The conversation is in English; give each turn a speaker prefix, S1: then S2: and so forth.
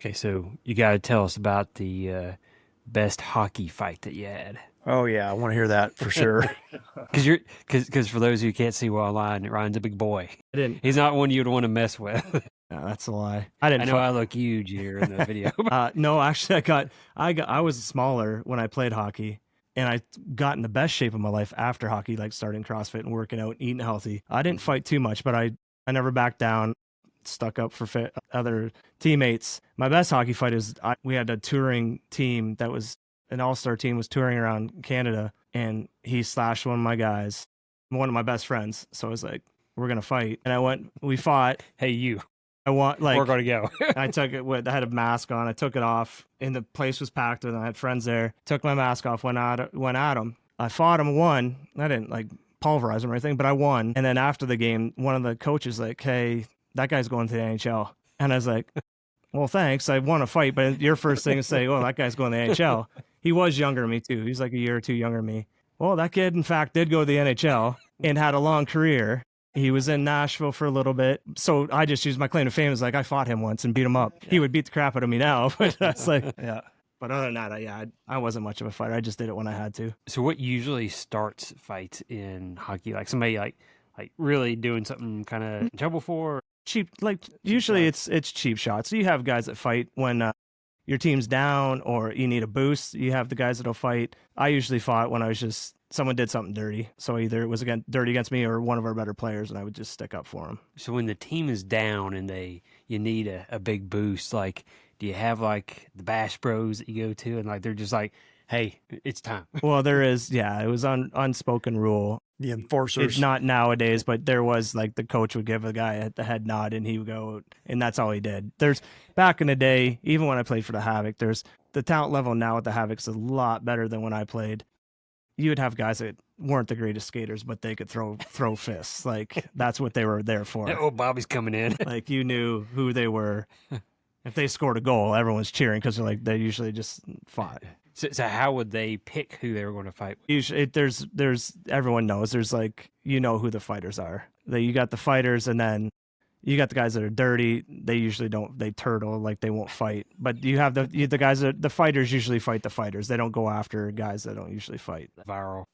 S1: Okay, so you got to tell us about the best hockey fight that you had.
S2: Oh yeah, I want to hear that for sure.
S1: Because for those who can't see well online, Ryan's a big boy.
S2: I didn't.
S1: He's not one you'd want to mess with.
S2: No, that's a lie. I
S1: I
S2: didn't
S1: know
S2: fight.
S1: I look huge here in the video.
S2: No, actually, I was smaller when I played hockey, and I got in the best shape of my life after hockey, like starting CrossFit and working out, eating healthy. I didn't fight too much, but I never backed down. Stuck up for other teammates. My best hockey fight is we had a touring team that was an all-star team was touring around Canada, and he slashed one of my guys, one of my best friends. So I was like, we're gonna fight, and we fought.
S1: Hey, you.
S2: I want
S1: We're
S2: like
S1: going to go.
S2: I took it with I had a mask on. I took it off, and the place was packed, and I had friends there. Took my mask off, went at him. I fought him, won. I didn't like pulverize him or anything, but I won. And then after the game, one of the coaches like, "Hey, that guy's going to the NHL," and I was like, "Well, thanks. I won a fight, but your first thing is say, oh, that guy's going to the NHL." He was younger than me too. He's like a year or two younger than me. Well, that kid, in fact, did go to the NHL and had a long career. He was in Nashville for a little bit. So I just used my claim to fame as like, I fought him once and beat him up. He would beat the crap out of me now, but that's like, yeah. But other than that, I wasn't much of a fighter. I just did it when I had to.
S1: So what usually starts fights in hockey? Like somebody like really doing something kind of in trouble for?
S2: Cheap, like usually it's cheap shots. So you have guys that fight when your team's down or you need a boost. You have the guys that'll fight. I usually fought when I was just someone did something dirty. So either it was dirty against me or one of our better players, and I would just stick up for them.
S1: So when the team is down and you need a big boost, like do you have like the Bash Bros that you go to and like they're just like, hey, it's time?
S2: Well, there is, yeah, it was unspoken rule.
S3: The enforcers.
S2: It's not nowadays, but there was like the coach would give a guy the head nod and he would go, and that's all he did. There's back in the day, even when I played for the Havoc, there's the talent level now at the Havoc's a lot better than when I played. You would have guys that weren't the greatest skaters, but they could throw fists. Like that's what they were there for.
S1: Oh, Bobby's coming in.
S2: Like you knew who they were. If they scored a goal, everyone's cheering because they usually just fought.
S1: So how would they pick who they were going to fight with?
S2: Usually, there's everyone knows. There's like who the fighters are. You got the fighters, and then you got the guys that are dirty. They usually don't. They turtle, like they won't fight. But you have the guys that the fighters usually fight the fighters. They don't go after guys that don't usually fight.
S1: Viral.